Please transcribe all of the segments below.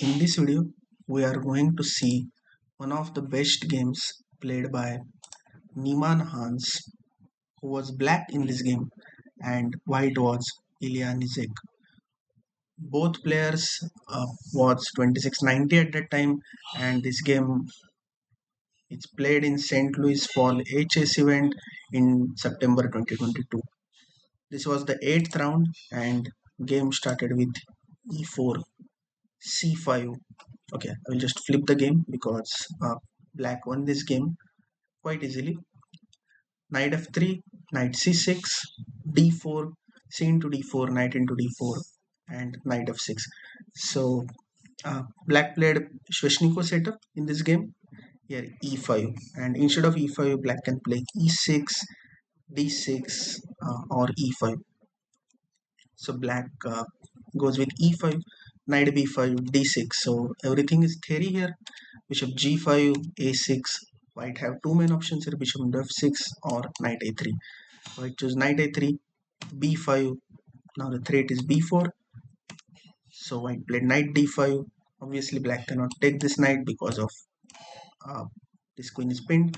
In this video, we are going to see one of the best games played by Niemann Hans, who was black in this game, and white was Illya Nyzhnyk. Both players was 2690 at that time, and this game is played in St. Louis Fall HS event in September 2022. This was the 8th round, and game started with e4, c5. Okay, I will just flip the game because black won this game quite easily. Knight f3, knight c6, d4, c into d4, knight into d4, and knight f6. So black played Sveshnikov setup in this game. Here e5, and instead of e5, black can play e6, d6, or e5. So black goes with e5, knight b5, d6. So everything is theory here. Bishop g5, a6. White have two main options here: bishop into f6 or knight a3. White choose knight a3, b5. Now the threat is b4. So white played knight d5. Obviously black cannot take this knight because of this queen is pinned.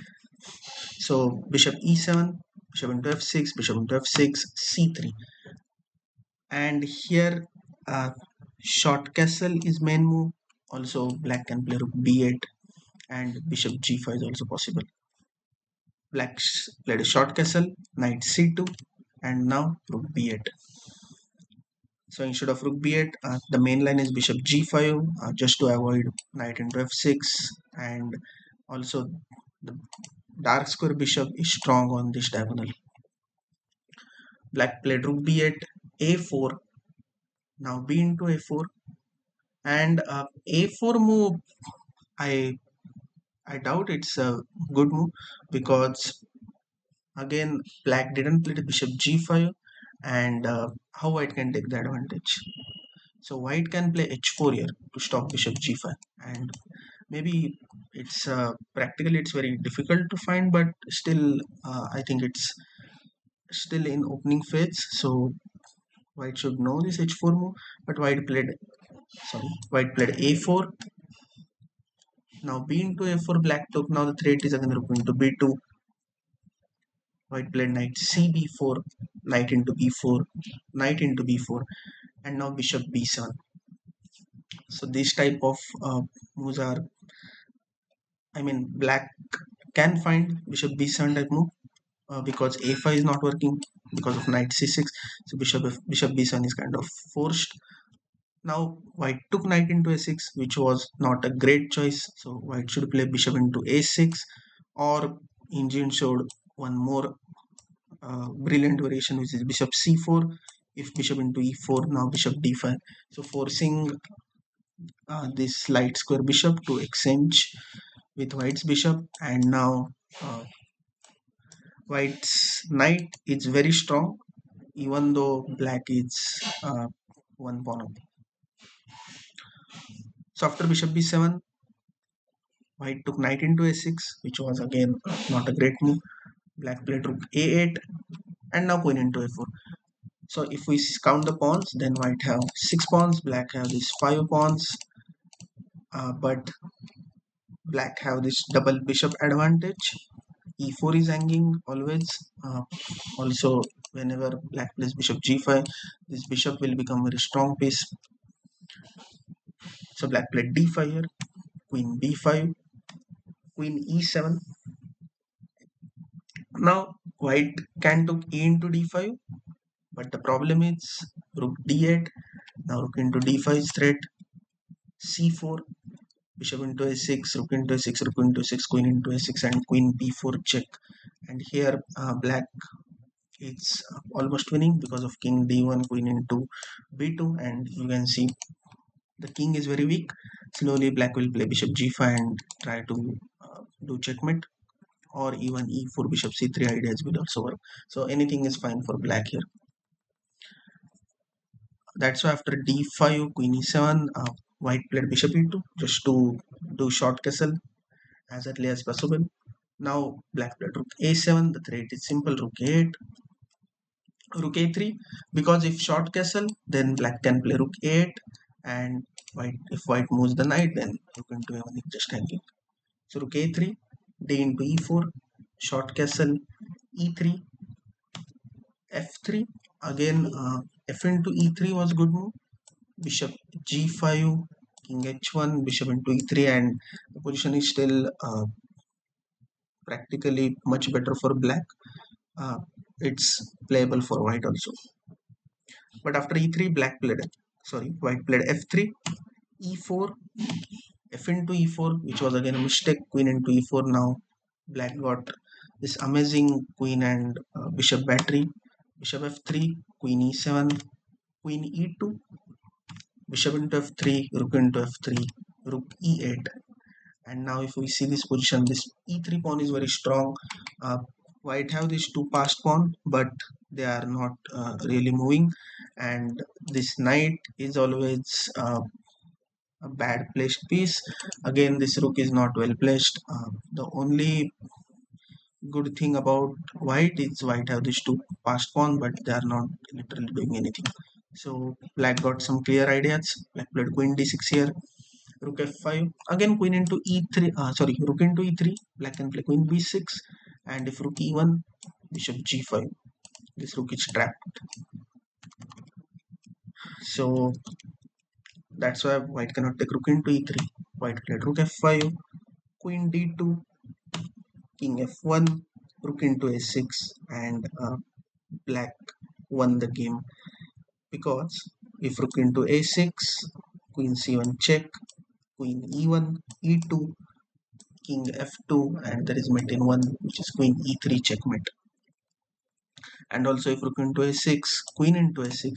So bishop e7, bishop into f6, bishop into f6, c3. And here short castle is main move. Also black can play rook b8 and bishop g5 is also possible. Black played a short castle, knight c2, and now rook b8. So instead of rook b8, the main line is bishop g5, just to avoid knight into f6, and also the dark square bishop is strong on this diagonal. Black played rook b8, a4, now b into a4, and a4 move, I doubt it's a good move because again black didn't play the bishop g5, and how white can take the advantage. So white can play h4 here to stop bishop g5, and maybe it's practically it's very difficult to find, but still I think it's still in opening phase. So white should know this h4 move, but white played a4. Now b into a4, black took. Now the threat is again rook into b2. White played knight c b4, knight into b4, knight into b4, and now bishop b7. So this type of moves are, I mean, black can find bishop b7 type move because a5 is not working because of knight c6. So bishop b7 is kind of forced. Now white took knight into a6, which was not a great choice. So white should play bishop into a6, or Engine showed one more brilliant variation, which is bishop c4. If bishop into e4, now bishop d5. So forcing this light square bishop to exchange with white's bishop, and now white's knight is very strong, even though black is one pawn up. So after bishop b7, white took knight into a6, which was again not a great move. Black played rook a8, and now queen into a4. So if we count the pawns, then white have 6 pawns, black have these 5 pawns, but black have this double bishop advantage. E4 is hanging always. Also, whenever black plays bishop g5, this bishop will become very strong piece. So black played d5 here, queen b5, queen e7. Now white can took e into d5, but the problem is rook d8. Now rook into d5 is threat, c4, bishop into a6, rook into a6, rook into a6, queen into a6, and queen b4 check. And here black it's almost winning because of king d1, queen into b2, and you can see the king is very weak. Slowly black will play bishop g5 and try to do checkmate, or even e4, bishop c3 ideas will also work. So anything is fine for black here. That's why after d5, queen e7, white played bishop e2 just to do short castle as early as possible. Now black played rook a7, the threat is simple, rook a8, rook a3, because if short castle, then black can play rook a8, and white moves the knight, then rook into a1 is just hanging. So rook a3, d into e4, short castle, e3, f3. Again, f into e3 was good move. Bishop g5, king h1, bishop into e3, and the position is still practically much better for black. It's playable for white also. But after e3, white played f3, e4, f into e4, which was again a mistake. Queen into e4. Now black got this amazing queen and bishop battery. Bishop f3, queen e7, queen e2, bishop into f3, rook into f3, rook e8. And now if we see this position, this e3 pawn is very strong. White have these two passed pawn, but they are not really moving, and this knight is always a bad placed piece. Again, this rook is not well placed. The only good thing about white is white have these two passed pawn, but they are not literally doing anything. So black got some clear ideas. Black played queen d6 here, rook f5, again queen into e3, rook into e3. Black can play queen b6, and if rook e1, bishop g5, this rook is trapped. So that's why white cannot take rook into e3. White played rook f5, queen d2, king f1, rook into a6, and black won the game, because if rook into a6, queen c1 check, queen e1, e2, king f2, and there is mate in 1, which is queen e3 checkmate. And also if rook into a6, queen into a6,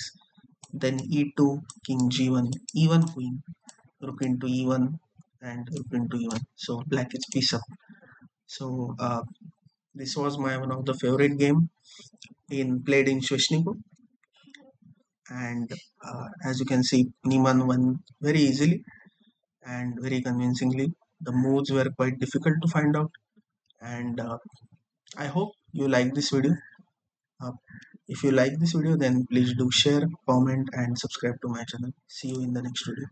then e2, king g1, e1 queen, rook into e1, and rook into e1. So black is piece up. So this was my one of the favorite game in played in Sveshnikov, and as you can see, Niemann won very easily and very convincingly. The moves were quite difficult to find out, and I hope you like this video. Uh, if you like this video, then please do share, comment, and subscribe to my channel. See you in the next video.